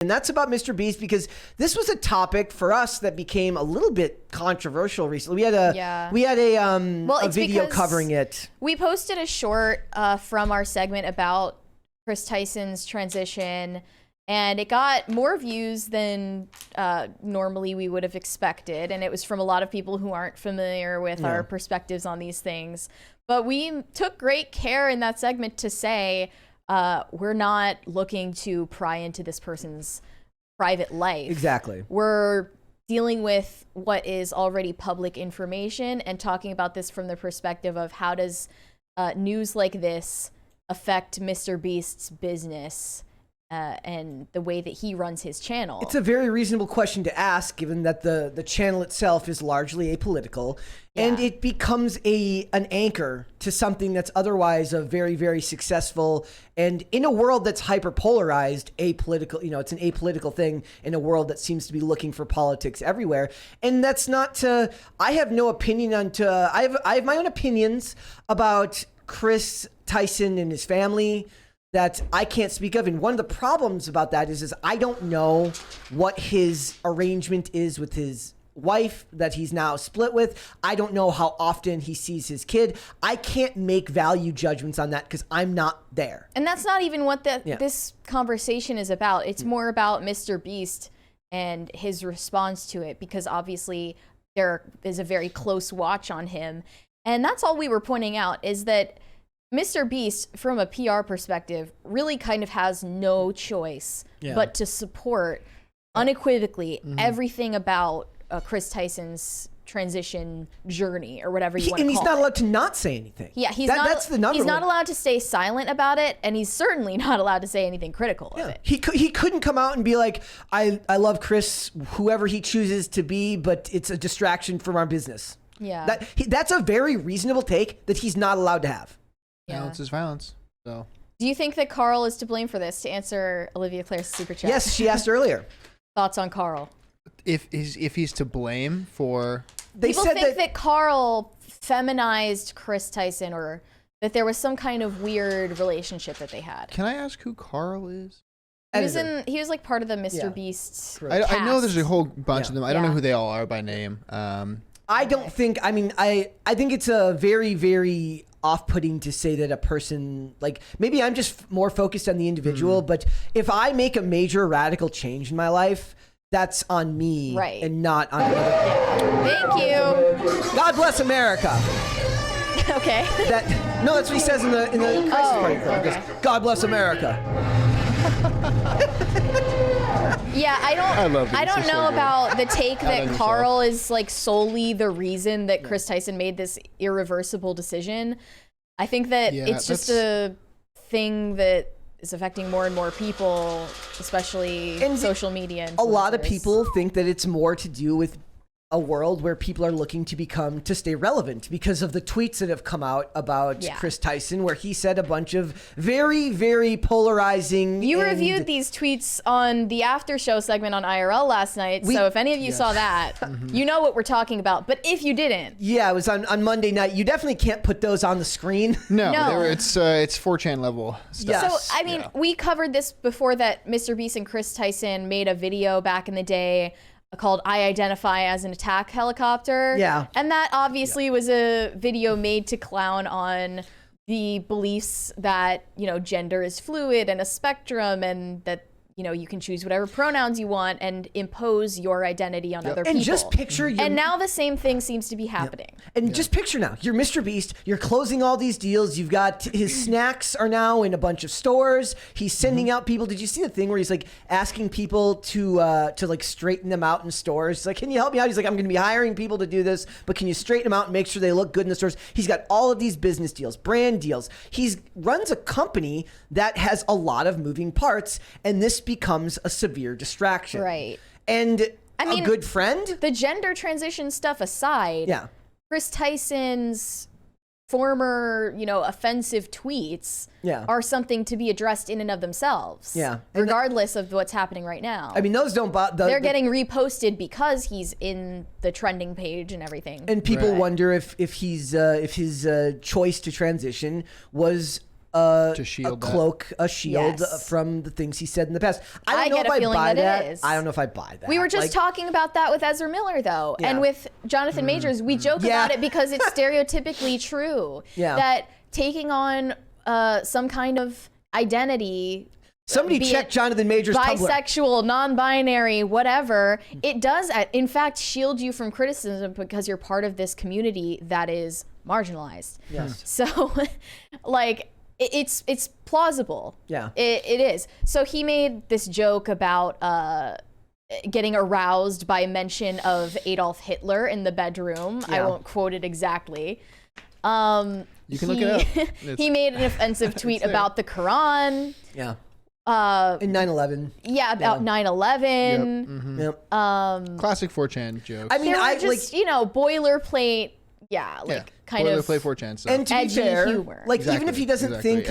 And that's about MrBeast, because this was a topic for us that became a little bit controversial recently. We had a video covering it. We posted a short from our segment about Chris Tyson's transition, and it got more views than normally we would have expected. And it was from a lot of people who aren't familiar with our perspectives on these things. But we took great care in that segment to say, we're not looking to pry into this person's private life. Exactly. We're dealing with what is already public information and talking about this from the perspective of how does news like this affect MrBeast's business and the way that he runs his channel. It's a very reasonable question to ask, given that the channel itself is largely apolitical, and it becomes an anchor to something that's otherwise a very, very successful, and in a world that's hyper-polarized, apolitical, it's an apolitical thing in a world that seems to be looking for politics everywhere. And that's not to, I have no opinion I have my own opinions about Chris Tyson and his family that I can't speak of. And one of the problems about that is I don't know what his arrangement is with his wife that he's now split with. I don't know how often he sees his kid. I can't make value judgments on that because I'm not there. And that's not even what this conversation is about. It's more about MrBeast and his response to it, because obviously there is a very close watch on him. And that's all we were pointing out, is that MrBeast, from a PR perspective, really kind of has no choice but to support unequivocally everything about Chris Tyson's transition journey, or whatever you want to call it. And he's not allowed to not say anything. Yeah, that's the number. He's not allowed to stay silent about it, and he's certainly not allowed to say anything critical of it. He couldn't come out and be like, I love Chris, whoever he chooses to be, but it's a distraction from our business. Yeah. That's a very reasonable take that he's not allowed to have. Violence is violence. So, do you think that Carl is to blame for this? To answer Olivia Claire's super chat. Yes, she asked earlier. Thoughts on Carl? If he's to blame for, people think that Carl feminized Chris Tyson, or that there was some kind of weird relationship that they had. Can I ask who Carl is? He was like part of the MrBeast. I know there's a whole bunch of them. I don't know who they all are by name. I don't think. I mean, I think it's a very, very off-putting to say that a person, like, maybe I'm just more focused on the individual, but if I make a major radical change in my life, that's on me and not on other. Thank you. God bless America. Okay. No, that's what he says in the Crisis Party Club. He goes, God bless America. Yeah, I don't know about the take that Carl is like solely the reason that Chris Tyson made this irreversible decision. I think that it's just a thing that is affecting more and more people, especially in social media. A lot of people think that it's more to do with a world where people are looking to stay relevant because of the tweets that have come out about Chris Tyson, where he said a bunch of very, very polarizing. You reviewed these tweets on the after show segment on IRL last night. So if any of you saw that, you know what we're talking about. But if you didn't. Yeah, it was on Monday night. You definitely can't put those on the screen. No. It's 4chan level stuff. Yes. So, I mean, we covered this before, that MrBeast and Chris Tyson made a video back in the day called I Identify as an Attack Helicopter. Yeah. And that obviously was a video made to clown on the beliefs that, gender is fluid and a spectrum, and that, you can choose whatever pronouns you want and impose your identity on other people. And just picture and now the same thing seems to be happening. And just picture now, you're MrBeast, you're closing all these deals, you've got his snacks are now in a bunch of stores, he's sending out people. Did you see the thing where he's like asking people to like straighten them out in stores? He's like, can you help me out? He's like, I'm going to be hiring people to do this, but can you straighten them out and make sure they look good in the stores? He's got all of these business deals, brand deals. He runs a company that has a lot of moving parts, and this becomes a severe distraction. Right. And a good friend? The gender transition stuff aside, Chris Tyson's former, offensive tweets are something to be addressed in and of themselves. Yeah. Regardless of what's happening right now. I mean, those don't bother. They're getting reposted because he's in the trending page and everything. And people wonder if his choice to transition was to shield a shield from the things he said in the past. I don't know if I buy that. I don't know if I buy that. We were just talking about that with Ezra Miller, though, and with Jonathan Majors. We joke about it because it's stereotypically true that taking on some kind of identity. Somebody check Jonathan Majors' bisexual, non-binary, whatever. It does, in fact, shield you from criticism because you're part of this community that is marginalized. Yes. So, like, it's plausible. Yeah. It is. So he made this joke about getting aroused by mention of Adolf Hitler in the bedroom. Yeah. I won't quote it exactly. You can look it up. He made an offensive tweet about the Quran. Yeah. In 9/11. Yeah, about 9/11. Yep. Classic 4chan jokes. I mean, I just, boilerplate. Yeah, kind of boilerplate 4chan. So. And to be fair, humor. Even if he doesn't think,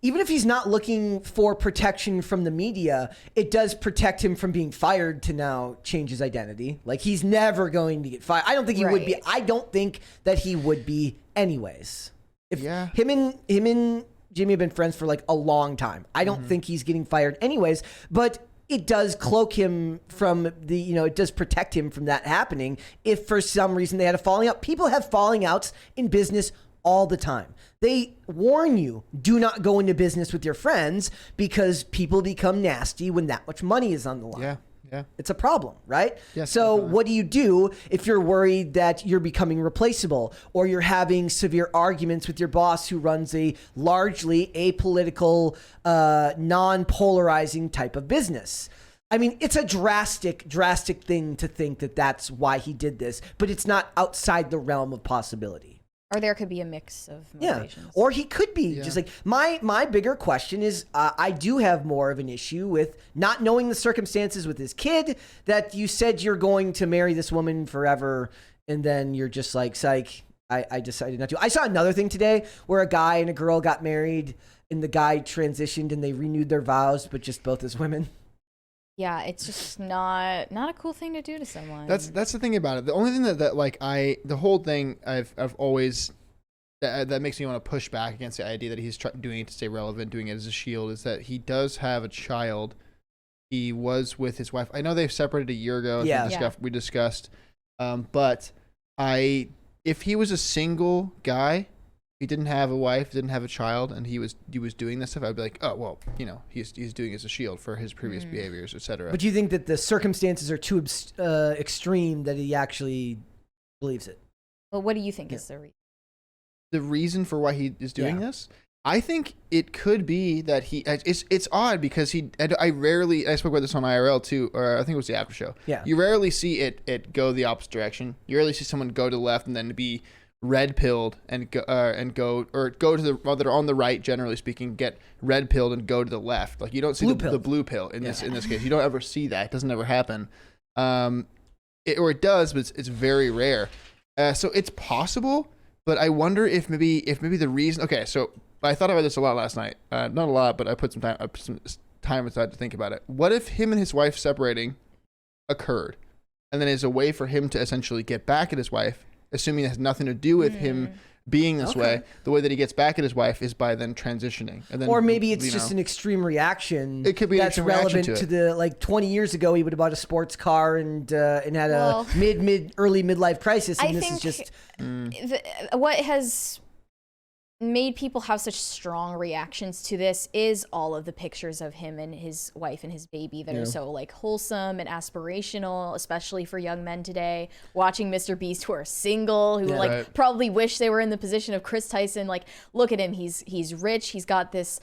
even if he's not looking for protection from the media, it does protect him from being fired to now change his identity. Like, he's never going to get fired. I don't think he would be. I don't think that he would be anyways. If him and Jimmy have been friends for like a long time. I don't think he's getting fired anyways, but it does cloak him from it does protect him from that happening if for some reason they had a falling out. People have falling outs in business all the time. They warn you, do not go into business with your friends because people become nasty when that much money is on the line. Yeah. It's a problem, right? Yes, so definitely. what do you do if you're worried that you're becoming replaceable or you're having severe arguments with your boss who runs a largely apolitical, non-polarizing type of business? I mean, it's a drastic thing to think that that's why he did this, but it's not outside the realm of possibility. Or there could be a mix of motivations. Or he could be just like my bigger question is I do have more of an issue with not knowing the circumstances with his kid, that you said you're going to marry this woman forever and then you're just like, psych, I decided not to. I saw another thing today where a guy and a girl got married and the guy transitioned and they renewed their vows, but just both as women. Yeah, it's just not a cool thing to do to someone. That's the thing about it. The only thing that the whole thing I've always that makes me want to push back against the idea that he's doing it to stay relevant, doing it as a shield, is that he does have a child. He was with his wife. I know they've separated a year ago. We discussed. But if he was a single guy, he didn't have a wife, didn't have a child, and he was doing this stuff, I'd be like, oh well, he's doing it as a shield for his previous behaviors, etc. But do you think that the circumstances are too extreme that he actually believes it? Well, what do you think is the reason? The reason for why he is doing this? I think it could be that it's odd because I spoke about this on IRL too, or I think it was the after show. Yeah. You rarely see it go the opposite direction. You rarely see someone go to the left and then be red pilled and go to the that are on the right, generally speaking, get red pilled and go to the left. Like, you don't see the blue pill in this case. You don't ever see that. It doesn't ever happen. It does, but it's very rare. So it's possible, but I wonder if maybe the reason. Okay, so I thought about this a lot last night. Not a lot, but I put some time aside to think about it. What if him and his wife separating occurred, and then is a way for him to essentially get back at his wife, assuming it has nothing to do with him being this way. The way that he gets back at his wife is by then transitioning, and then, or maybe it's just an extreme reaction. It could be that's relevant to the, like, 20 years ago he would have bought a sports car and had a early midlife crisis, and this is just what has made people have such strong reactions to this is all of the pictures of him and his wife and his baby that are so, like, wholesome and aspirational, especially for young men today. Watching MrBeast, who are single, who probably wish they were in the position of Chris Tyson. Like, look at him, he's rich, he's got this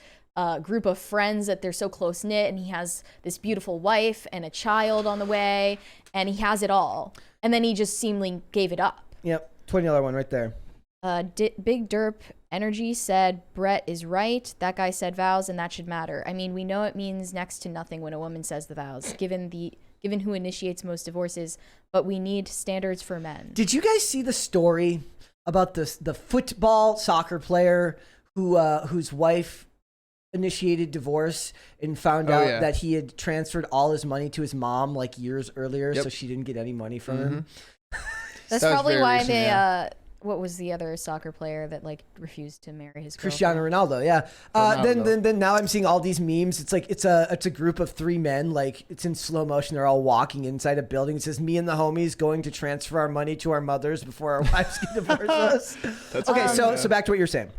group of friends that they're so close knit, and he has this beautiful wife and a child on the way, and he has it all, and then he just seemingly gave it up. Yep, $20 one right there. Big Derp Energy said, Brett is right. That guy said vows, and that should matter. I mean, we know it means next to nothing when a woman says the vows, given who initiates most divorces, but we need standards for men. Did you guys see the story about the football soccer player whose wife initiated divorce and found out that he had transferred all his money to his mom like years earlier, so she didn't get any money from him? That's probably why what was the other soccer player that like refused to marry his Cristiano girlfriend? Ronaldo, yeah. Then now I'm seeing all these memes. It's like it's a group of 3 men, like it's in slow motion. They're all walking inside a building. It says, "Me and the homies going to transfer our money to our mothers before our wives get divorced us." That's okay. So back to what you're saying.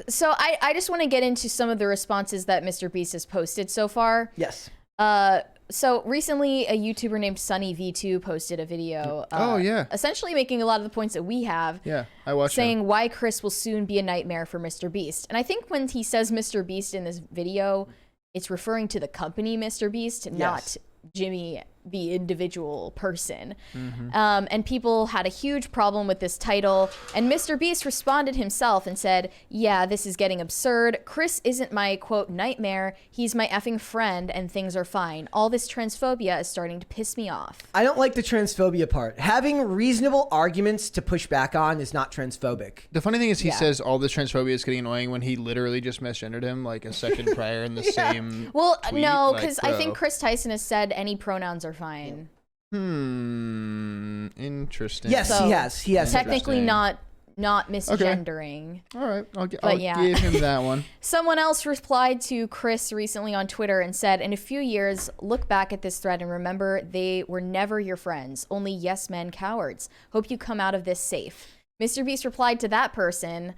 So I just want to get into some of the responses that MrBeast has posted so far. Yes. So recently, a YouTuber named SunnyV2 posted a video. Essentially making a lot of the points that we have. Yeah, I watched. Saying why Chris will soon be a nightmare for MrBeast. And I think when he says MrBeast in this video, it's referring to the company MrBeast, not Jimmy, the individual person. And people had a huge problem with this title. And MrBeast responded himself and said, yeah, this is getting absurd. Chris isn't my, quote, nightmare. He's my effing friend and things are fine. All this transphobia is starting to piss me off. I don't like the transphobia part. Having reasonable arguments to push back on is not transphobic. The funny thing is he says all this transphobia is getting annoying when he literally just misgendered him like a second prior in the same Well, tweet. no, because I think Chris Tyson has said any pronouns are fine. Interesting. Yes, So, he has. Technically not misgendering. Okay. All right, I'll yeah. give him that one. Someone else replied to Chris recently on Twitter and said, in a few years, look back at this thread and remember they were never your friends, only yes men cowards. Hope you come out of this safe. MrBeast replied to that person,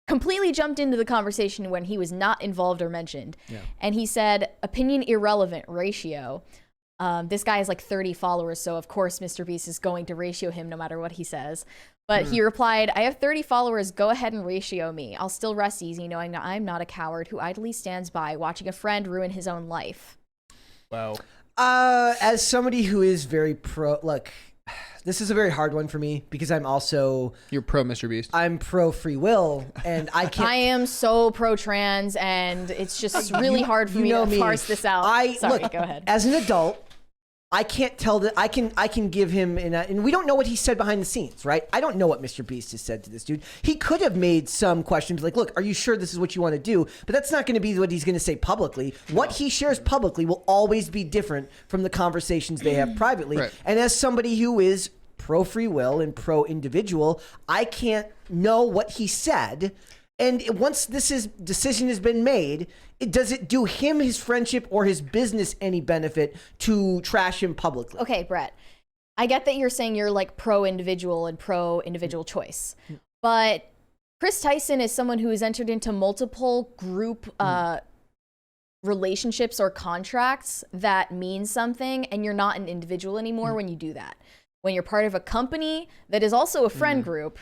completely jumped into the conversation when he was not involved or mentioned. Yeah. And he said, opinion irrelevant, ratio. This guy has like 30 followers, so of course MrBeast is going to ratio him no matter what he says. But he replied, I have 30 followers, go ahead and ratio me. I'll still rest easy knowing that I'm not a coward who idly stands by watching a friend ruin his own life. Wow. As somebody who is very look, this is a very hard one for me because I'm also... You're pro MrBeast. I'm pro free will, and I can't... I am so pro-trans, and it's just really hard for me to parse this out. Sorry, go ahead. As an adult, I can't tell that I can give him and we don't know what he said behind the scenes, right? I don't know what MrBeast has said to this dude. He could have made some questions like, look, are you sure this is what you want to do? But that's not going to be what he's going to say publicly. What he shares publicly will always be different from the conversations they have privately. Right. And as somebody who is pro free will and pro individual, I can't know what he said. And once decision has been made, does it do him, his friendship, or his business any benefit to trash him publicly? Okay, Brett, I get that you're saying you're like pro-individual and pro-individual choice. But Chris Tyson is someone who has entered into multiple group relationships or contracts that mean something, and you're not an individual anymore when you do that. When you're part of a company that is also a friend group,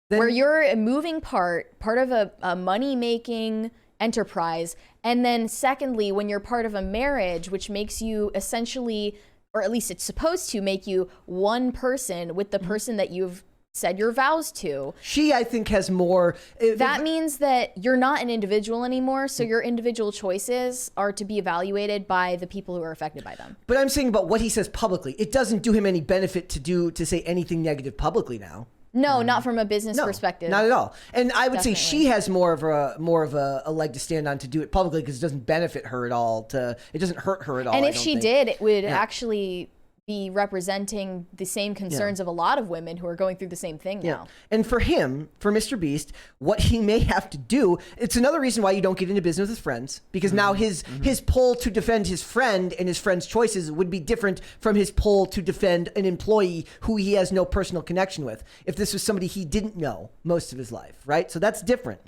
where you're a moving part of a money-making enterprise. And then secondly, when you're part of a marriage, which makes you essentially, or at least it's supposed to make you one person with the person that you've said your vows to. She, I think, has more... That means that you're not an individual anymore, so your individual choices are to be evaluated by the people who are affected by them. But I'm saying about what he says publicly. It doesn't do him any benefit to say anything negative publicly now. No, not from a business perspective. Not at all. And I would say she has more of a leg to stand on to do it publicly because it doesn't benefit her at all. It doesn't hurt her at all. And if she did, it would actually be representing the same concerns of a lot of women who are going through the same thing now. And for him, for MrBeast, what he may have to do, it's another reason why you don't get into business with friends, because now his pull to defend his friend and his friend's choices would be different from his pull to defend an employee who he has no personal connection with, if this was somebody he didn't know most of his life, right? So that's different.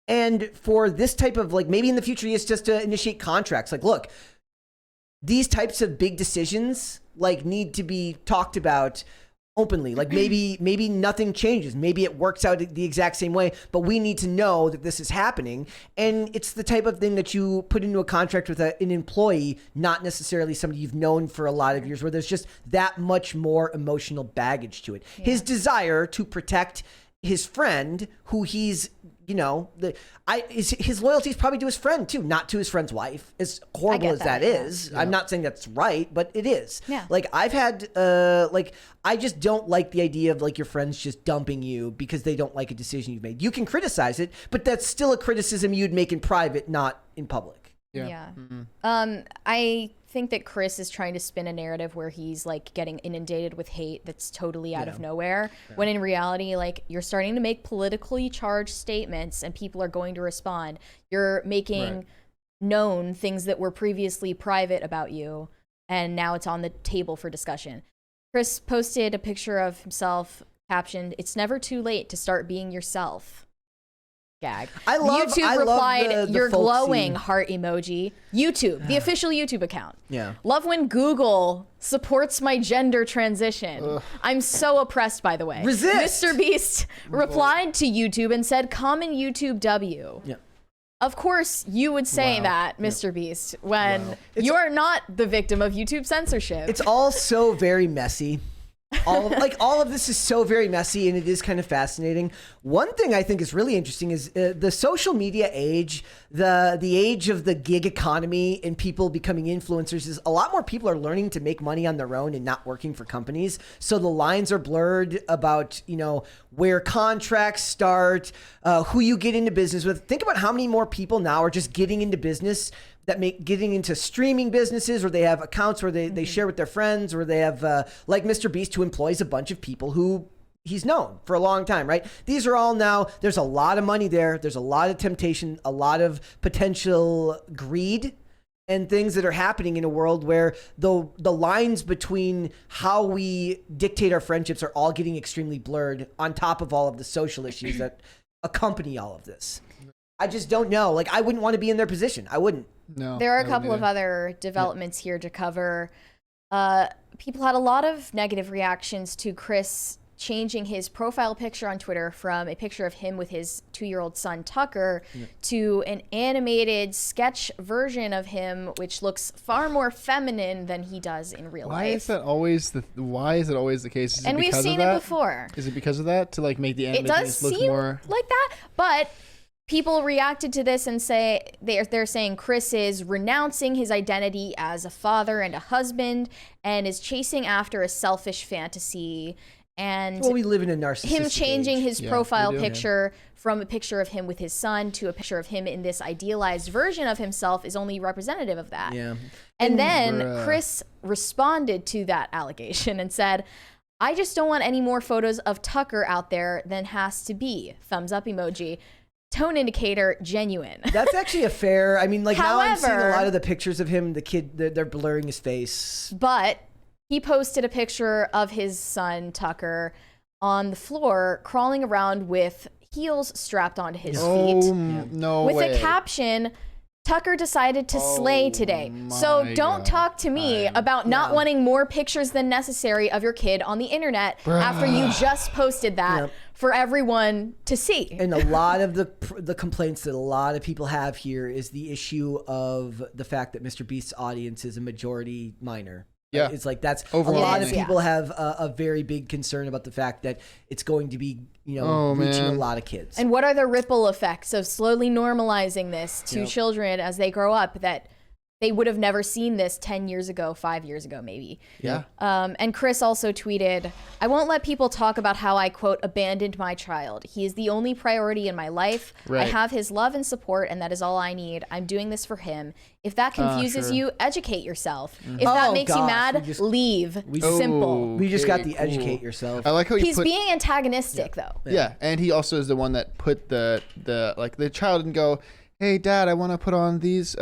And for this type of, like, maybe in the future he is just to initiate contracts. Like, look, these types of big decisions like need to be talked about openly. Like maybe nothing changes. Maybe it works out the exact same way, but we need to know that this is happening. And it's the type of thing that you put into a contract with an employee, not necessarily somebody you've known for a lot of years, where there's just that much more emotional baggage to it. Yeah. His desire to protect his friend, who he's, his loyalty is probably to his friend too, not to his friend's wife. As horrible as that is, I'm not saying that's right, but it is. Yeah. Like I've had, I just don't like the idea of like your friends just dumping you because they don't like a decision you've made. You can criticize it, but that's still a criticism you'd make in private, not in public. Yeah. I think that Chris is trying to spin a narrative where he's like getting inundated with hate that's totally out of nowhere. When in reality, like, you're starting to make politically charged statements and people are going to respond. You're making known things that were previously private about you, and now it's on the table for discussion. Chris posted a picture of himself captioned, "It's never too late to start being yourself." Gag. YouTube replied, "You're glowing," heart emoji. YouTube, the official YouTube account. Yeah. "Love when Google supports my gender transition." I'm so oppressed, by the way. Resist! MrBeast replied to YouTube and said, "Common YouTube W." Yeah. Of course, you would say that, MrBeast, when you're not the victim of YouTube censorship. It's all so very messy. All of this is so very messy, and it is kind of fascinating. One thing I think is really interesting is the social media age, the age of the gig economy and people becoming influencers. Is a lot more people are learning to make money on their own and not working for companies. So the lines are blurred about, you know, where contracts start, who you get into business with. Think about how many more people now are just getting into business, getting into streaming businesses, or they have accounts where they share with their friends, or they have like MrBeast, who employs a bunch of people who he's known for a long time, right? These are all now, there's a lot of money there. There's a lot of temptation, a lot of potential greed and things that are happening in a world where the lines between how we dictate our friendships are all getting extremely blurred, on top of all of the social issues that accompany all of this. I just don't know. Like, I wouldn't want to be in their position. I wouldn't. No. There are a couple of other developments here to cover. People had a lot of negative reactions to Chris changing his profile picture on Twitter from a picture of him with his 2-year-old son Tucker to an animated sketch version of him, which looks far more feminine than he does in real life. Why is it always the case? Is and it we've because seen of that? it before. Is it because of that, to like make the It animations does look seem more like that, but people reacted to this and say they're saying Chris is renouncing his identity as a father and a husband and is chasing after a selfish fantasy. And Well, we live in a narcissistic him changing age. his profile picture from a picture of him with his son to a picture of him in this idealized version of himself is only representative of that. Yeah. And then Chris responded to that allegation and said, "I just don't want any more photos of Tucker out there than has to be." Thumbs up emoji. Tone indicator, genuine. That's actually a fair, I mean, like, now I'm seeing a However, lot of the pictures of him, the kid, they're blurring his face. But he posted a picture of his son, Tucker, on the floor, crawling around with heels strapped onto his feet. Oh, no with way. a caption, "Tucker decided to slay today. So don't talk to me about not wanting more pictures than necessary of your kid on the internet after you just posted that for everyone to see." And a lot of the complaints that a lot of people have here is the issue of the fact that MrBeast's audience is a majority minor. Yeah. It's like that's a Overwhelming. lot of people have a very big concern about the fact that it's going to be, you know, reaching a lot of kids. And what are the ripple effects of slowly normalizing this to children as they grow up that they would have never seen this 10 years ago, 5 years ago, maybe. Yeah. And Chris also tweeted, "I won't let people talk about how I, quote, abandoned my child. He is the only priority in my life. Right. I have his love and support, and that is all I need. I'm doing this for him. If that confuses you, educate yourself. If that makes you mad, leave. Simple." We just got the educate yourself. I like how He's being antagonistic, though. Yeah, and he also is the one that put the child didn't go, "Hey, Dad, I want to put on these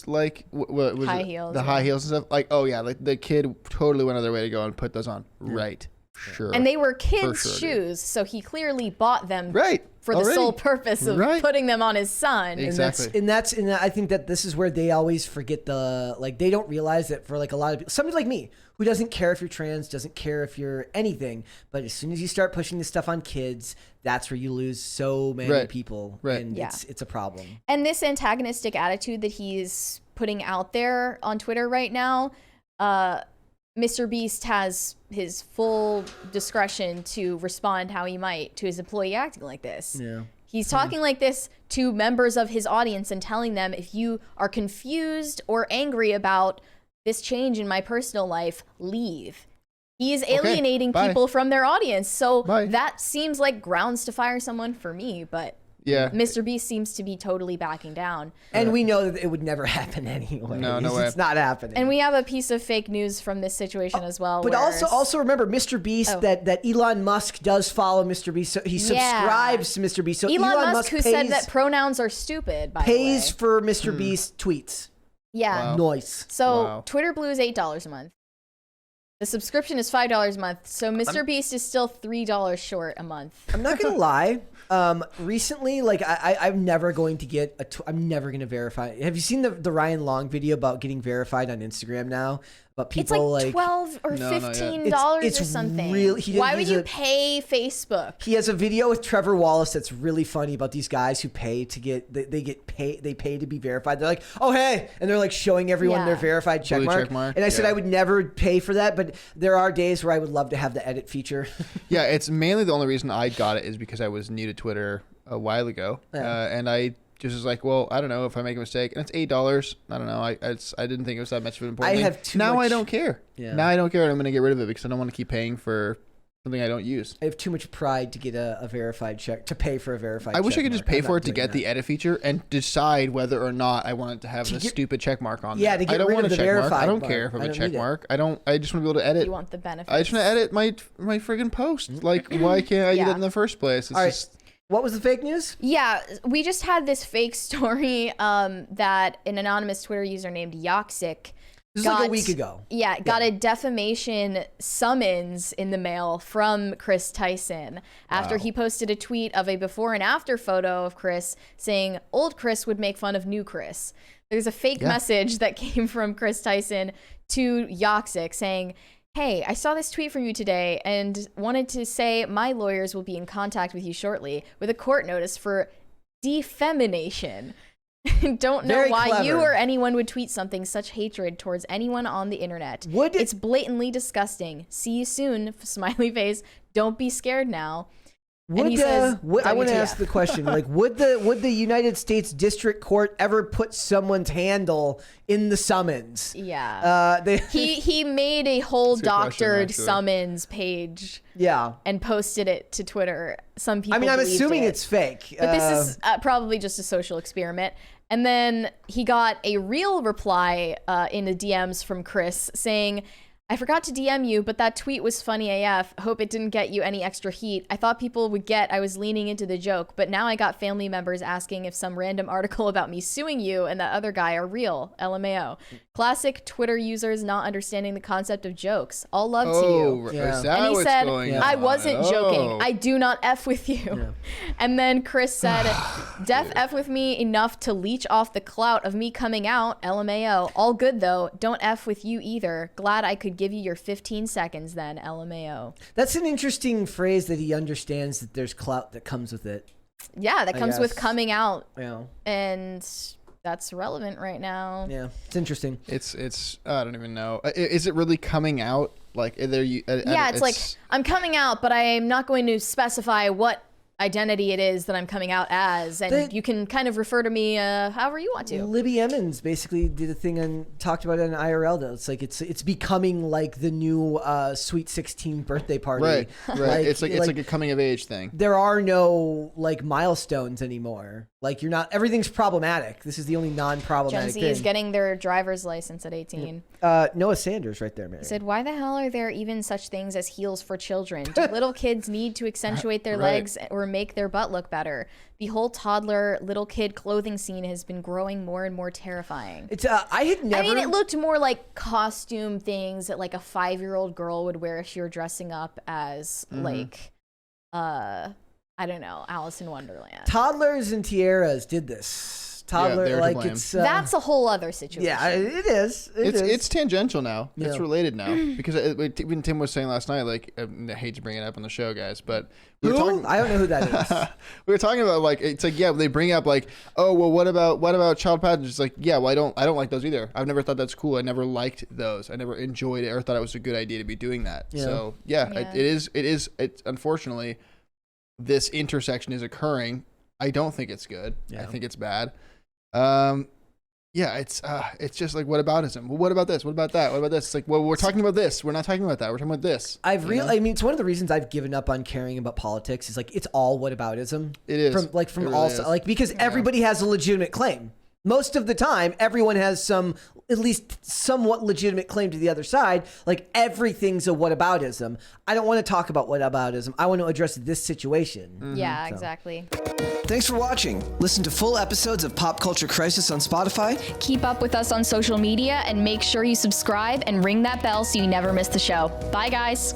like what was High it? heels, the high heels and stuff." Like, oh yeah, like the kid totally went out of their way to go and put those on. Right, sure. And they were kids' sure, shoes, so he clearly bought them right for the sole purpose of putting them on his son. Exactly. And I think that this is where they always forget they don't realize that for like a lot of people, somebody like me who doesn't care if you're trans, doesn't care if you're anything, but as soon as you start pushing this stuff on kids, that's where you lose so many people. Right. And it's a problem. And this antagonistic attitude that he's putting out there on Twitter right now, MrBeast has his full discretion to respond how he might to his employee acting like this. Yeah. He's talking like this to members of his audience and telling them, if you are confused or angry about this change in my personal life, leave. He is alienating people from their audience. So that seems like grounds to fire someone for me, but Yeah. MrBeast seems to be totally backing down. And we know that it would never happen anyway. No way. It's not happening. And we have a piece of fake news from this situation as well. But also remember, MrBeast, that Elon Musk does follow MrBeast. So he subscribes to MrBeast. So Elon Musk who said that pronouns are stupid, by pays the way. for MrBeast tweets. Yeah. Wow. Nice. So Twitter Blue is $8 a month. The subscription is $5 a month. So MrBeast is still $3 short a month. I'm not gonna lie. Recently, like I'm never going to get I'm never gonna verify. Have you seen the Ryan Long video about getting verified on Instagram now? But people it's like $12 or $15 or something. Why would you pay Facebook? He has a video with Trevor Wallace that's really funny about these guys who pay to get they pay to be verified. They're like, oh hey, and they're like showing everyone their verified check mark. And I said I would never pay for that, but there are days where I would love to have the edit feature. Yeah, it's mainly the only reason I got it is because I was new to Twitter a while ago, and I just was like, well, I don't know if I make a mistake, and it's $8. I don't know. I didn't think it was that much of an important thing. I don't care. Yeah. Now I don't care, and I'm going to get rid of it because I don't want to keep paying for something I don't use. I have too much pride to get a verified check, to pay for a verified check. I wish I could just pay for it to get the edit feature and decide whether or not I want it to have the stupid check mark on there. Yeah, to get rid of the verified. I don't care if I have a check mark. I just want to be able to edit. You want the benefits. I just want to edit my friggin' post. Like, why can't I get it in the first place? It's just... What was the fake news? Yeah, we just had this fake story that an anonymous Twitter user named Yoxic This is like a week ago. Yeah, got a defamation summons in the mail from Chris Tyson after he posted a tweet of a before and after photo of Chris saying old Chris would make fun of new Chris. There's a fake message that came from Chris Tyson to Yoxic saying, hey, I saw this tweet from you today and wanted to say my lawyers will be in contact with you shortly with a court notice for defamation. Don't know why you or anyone would tweet something such hatred towards anyone on the internet. It's blatantly disgusting. See you soon, smiley face. Don't be scared now. And he says, I want to ask the question, like, would the United States District Court ever put someone's handle in the summons? Yeah. He made a whole doctored summons page. Yeah. And posted it to Twitter. Some people I'm assuming it's fake. But this is probably just a social experiment. And then he got a real reply in the DMs from Chris saying, I forgot to DM you, but that tweet was funny AF. Hope it didn't get you any extra heat. I thought people would get I was leaning into the joke, but now I got family members asking if some random article about me suing you and that other guy are real. LMAO. Classic Twitter users not understanding the concept of jokes. All love to you. Yeah. And he said, I wasn't joking. I do not F with you. Yeah. And then Chris said, Def F with me enough to leech off the clout of me coming out. LMAO. All good though. Don't F with you either. Glad I could give you your 15 seconds then. LMAO. That's an interesting phrase that he understands that there's clout that comes with it. Yeah, that comes with coming out. Yeah. And that's relevant right now. Yeah, it's interesting. It's I don't even know. Is it really coming out? Like, it's like I'm coming out, but I'm not going to specify what identity it is that I'm coming out as, and you can kind of refer to me however you want to. Libby Emmons basically did a thing and talked about it on IRL though. It's like it's becoming like the new Sweet 16 birthday party. Right. Like, it's like a coming of age thing. There are no like milestones anymore. Like everything's problematic. This is the only non-problematic Gen Z thing. is getting their driver's license at 18. Noah Sanders right there, Mary. He said, why the hell are there even such things as heels for children? Do little kids need to accentuate their legs or make their butt look better? The whole toddler little kid clothing scene has been growing more and more terrifying. It's I mean, it looked more like costume things that like a 5-year-old girl would wear if she were dressing up as like I don't know, Alice in Wonderland. Toddlers and tiaras did this. That's a whole other situation. Yeah, it is. It's tangential now. Yeah. It's related now because even Tim was saying last night. Like, I hate to bring it up on the show, guys, but I don't know who that is. We were talking about like it's like they bring up like, oh well, what about child pageants? It's like, yeah, well I don't like those either. I've never thought that's cool. I never liked those. I never enjoyed it or thought it was a good idea to be doing that. Yeah. So it is unfortunately this intersection is occurring. I don't think it's good. Yeah. I think it's bad. Yeah, it's just like whataboutism. Well, what about this? What about that? What about this? It's like, well, we're talking about this. We're not talking about that. We're talking about this. I mean, it's one of the reasons I've given up on caring about politics is like it's all whataboutism. It is. From all like because everybody has a legitimate claim. Most of the time, everyone has some, at least somewhat legitimate claim to the other side. Like everything's a whataboutism. I don't want to talk about whataboutism. I want to address this situation. Yeah, exactly. Thanks for watching. Listen to full episodes of Pop Culture Crisis on Spotify. Keep up with us on social media and make sure you subscribe and ring that bell so you never miss the show. Bye, guys.